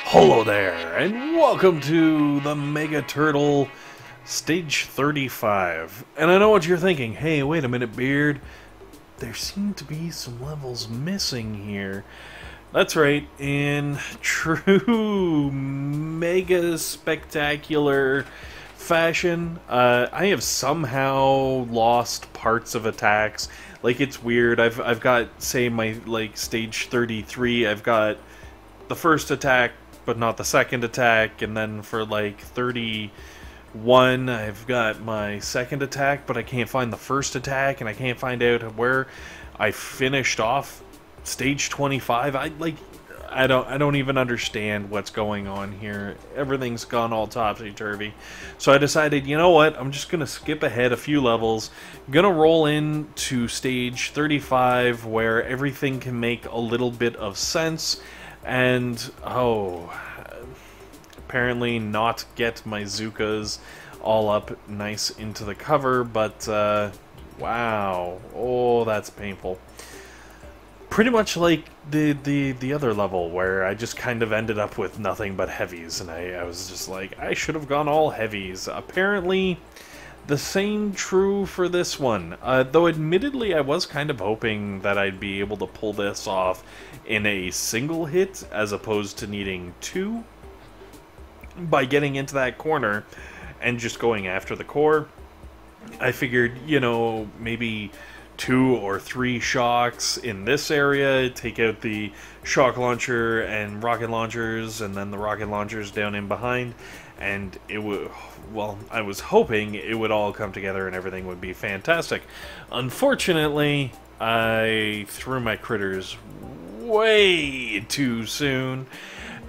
Hello there, and welcome to the Mega Turtle Stage 35. And I know what you're thinking. Hey, wait a minute, Beard. There seem to be some levels missing here. That's right, in true mega spectacular fashion, I have somehow lost parts of attacks. Like, it's weird. I've got, say, my, stage 33, I've got the first attack, but not the second attack, and then for, 31, I've got my second attack, but I can't find the first attack, and I can't find out where I finished off stage 25. I don't even understand what's going on here. Everything's gone all topsy-turvy. So I decided, you know what, I'm just gonna skip ahead a few levels. I'm gonna roll into stage 35 where everything can make a little bit of sense. And, apparently not get my Zookas all up nice into the cover, but, wow. Oh, that's painful. Pretty much like the other level, where I just kind of ended up with nothing but heavies, and I was just like, I should have gone all heavies. Apparently, the same true for this one. Though admittedly, I was kind of hoping that I'd be able to pull this off in a single hit, as opposed to needing two, by getting into that corner and just going after the core. I figured, you know, maybe 2 or 3 shocks in this area, take out the shock launcher and rocket launchers, and then the rocket launchers down in behind, and it would, well, I was hoping it would all come together and everything would be fantastic. Unfortunately, I threw my critters way too soon,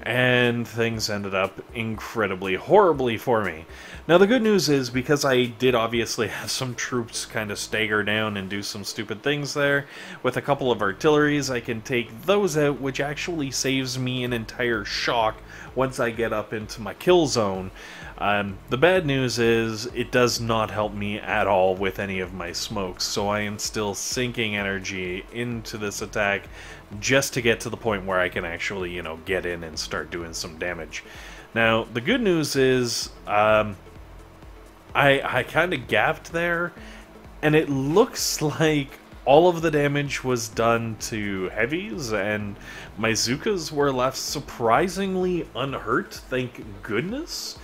and things ended up incredibly horribly for me. Now, the good news is, because I did obviously have some troops kind of stagger down and do some stupid things there, with a couple of artilleries, I can take those out, which actually saves me an entire shock once I get up into my kill zone. The bad news is, it does not help me at all with any of my smokes, so I am still sinking energy into this attack just to get to the point where I can actually, you know, get in and start doing some damage. Now, the good news is, I kind of gapped there, and it looks like all of the damage was done to heavies, and my Zookas were left surprisingly unhurt, thank goodness.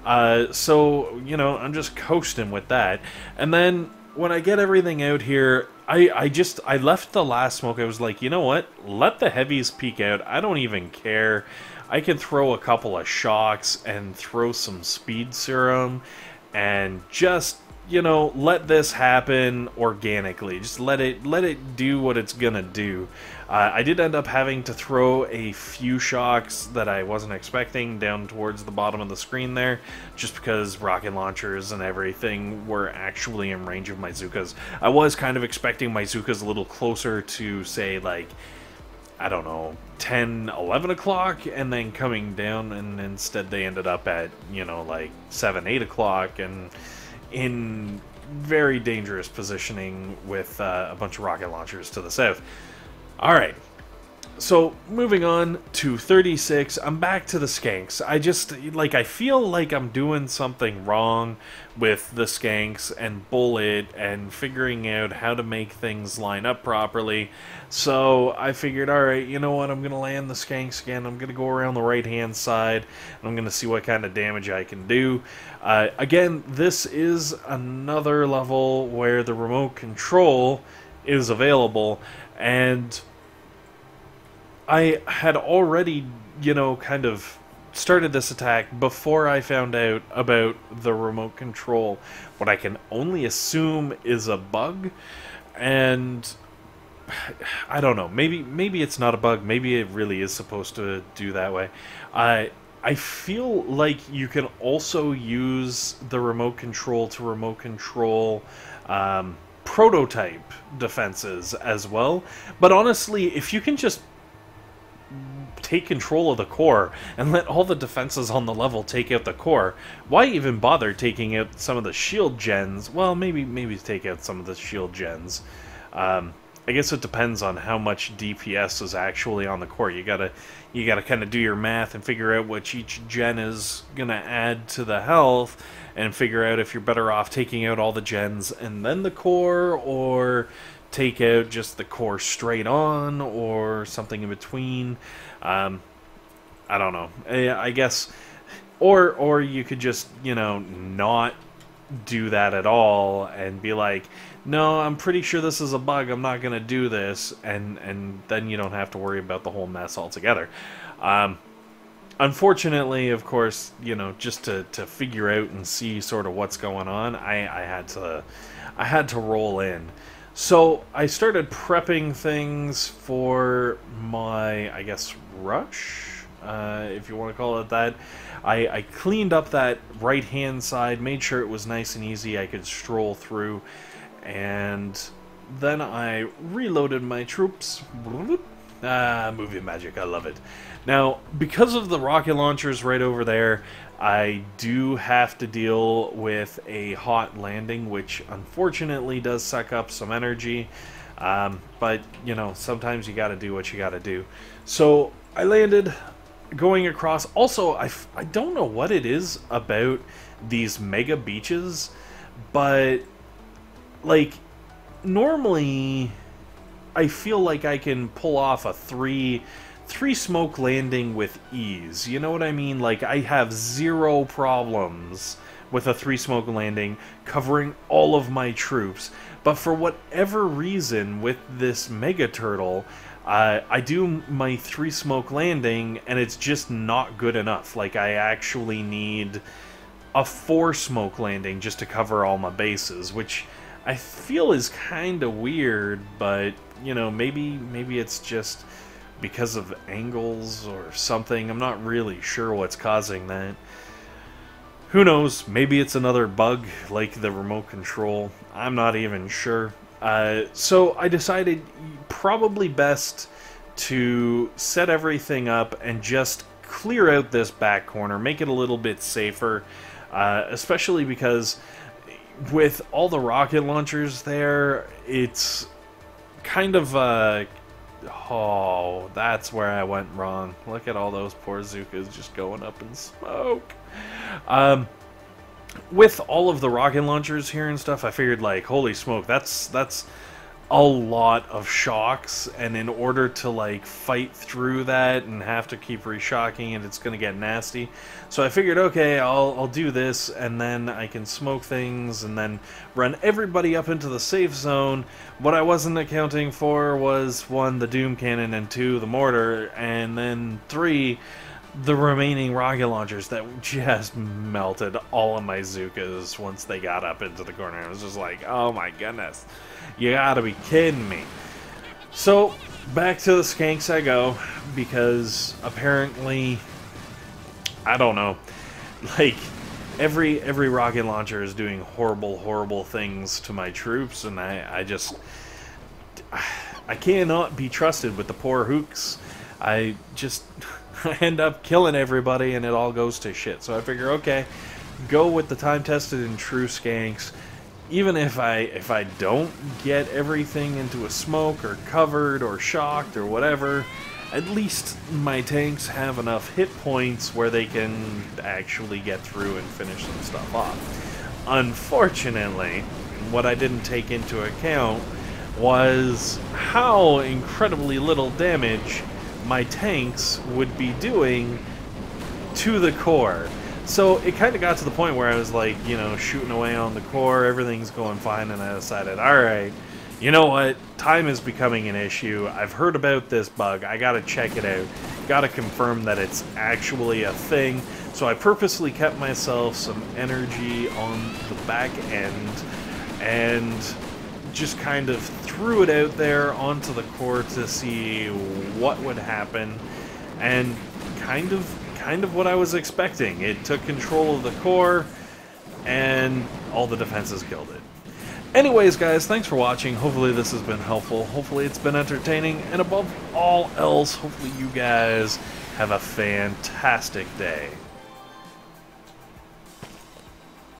So, you know, I'm just coasting with that. And then, when I get everything out here, I left the last smoke. I was like, you know what? Let the heavies peek out. I don't even care. I can throw a couple of shocks and throw some speed serum and just, you know, let this happen organically. Just let it do what it's gonna do. I did end up having to throw a few shocks that I wasn't expecting down towards the bottom of the screen there, just because rocket launchers and everything were actually in range of my Zookas. I was kind of expecting my Zookas a little closer to, say, like, I don't know, 10, 11 o'clock, and then coming down, and instead they ended up at, you know, like 7, 8 o'clock, and in very dangerous positioning with a bunch of rocket launchers to the south. Alright, so moving on to 36, I'm back to the skanks. I feel like I'm doing something wrong with the skanks and bullet and figuring out how to make things line up properly. So I figured, alright, you know what, I'm going to land the skanks again. I'm going to go around the right-hand side, and I'm going to see what kind of damage I can do. Again, this is another level where the remote control is available, and I had already, you know, kind of started this attack before I found out about the remote control, what I can only assume is a bug, and I don't know, maybe it's not a bug, maybe it really is supposed to do that way. I feel like you can also use the remote control to remote control prototype defenses as well, but honestly, if you can just take control of the core and let all the defenses on the level take out the core, why even bother taking out some of the shield gens? Well, maybe take out some of the shield gens. I guess it depends on how much DPS is actually on the core. You gotta kind of do your math and figure out what each gen is gonna add to the health, and figure out if you're better off taking out all the gens and then the core, or take out just the core straight on, or something in between. I don't know. I guess, or you could just, you know, not do that at all and be like, no, I'm pretty sure this is a bug, I'm not going to do this, and then you don't have to worry about the whole mess altogether. Unfortunately, of course, you know, just to figure out and see sort of what's going on, I had to roll in. So I started prepping things for my, I guess, rush, if you want to call it that. I cleaned up that right-hand side, made sure it was nice and easy, I could stroll through, and then I reloaded my troops. Movie magic, I love it. Now, because of the rocket launchers right over there, I do have to deal with a hot landing, which unfortunately does suck up some energy, but, you know, sometimes you gotta do what you gotta do. So, I landed going across. Also, I don't know what it is about these mega beaches, but, like, normally I feel like I can pull off a three smoke landing with ease. You know what I mean? Like, I have zero problems with a 3 smoke landing covering all of my troops. But for whatever reason with this mega turtle, I do my 3 smoke landing and it's just not good enough. Like, I actually need a 4 smoke landing just to cover all my bases, which I feel is kind of weird, but, you know, maybe it's just because of angles or something. I'm not really sure what's causing that. Who knows? Maybe it's another bug like the remote control. I'm not even sure. So I decided probably best to set everything up and just clear out this back corner, make it a little bit safer, especially because with all the rocket launchers there, it's kind of oh, that's where I went wrong. Look at all those poor Zookas just going up in smoke. With all of the rocket launchers here and stuff, I figured, like, holy smoke, that's a lot of shocks, and in order to, like, fight through that and have to keep reshocking it, it's gonna get nasty. So I figured, okay, I'll do this, and then I can smoke things, and then run everybody up into the safe zone. What I wasn't accounting for was, 1, the Doom Cannon, and 2, the mortar, and then 3, the remaining rocket launchers that just melted all of my Zookas once they got up into the corner. I was just like, oh my goodness. You gotta be kidding me. So, back to the skanks I go, because apparently, I don't know, like, every rocket launcher is doing horrible things to my troops, and I cannot be trusted with the poor hooks. I just end up killing everybody, and it all goes to shit. So I figure, okay, go with the time-tested and true skanks. Even if I don't get everything into a smoke or covered or shocked or whatever, at least my tanks have enough hit points where they can actually get through and finish some stuff off. Unfortunately, what I didn't take into account was how incredibly little damage my tanks would be doing to the core. So it kind of got to the point where I was like, you know, shooting away on the core, everything's going fine, and I decided, alright, you know what, time is becoming an issue, I've heard about this bug, I gotta check it out, gotta confirm that it's actually a thing. So I purposely kept myself some energy on the back end, and just kind of threw it out there onto the core to see what would happen, and kind of what I was expecting. It took control of the core, and all the defenses killed it. Anyways, guys, thanks for watching. Hopefully this has been helpful. Hopefully it's been entertaining, and above all else, hopefully you guys have a fantastic day.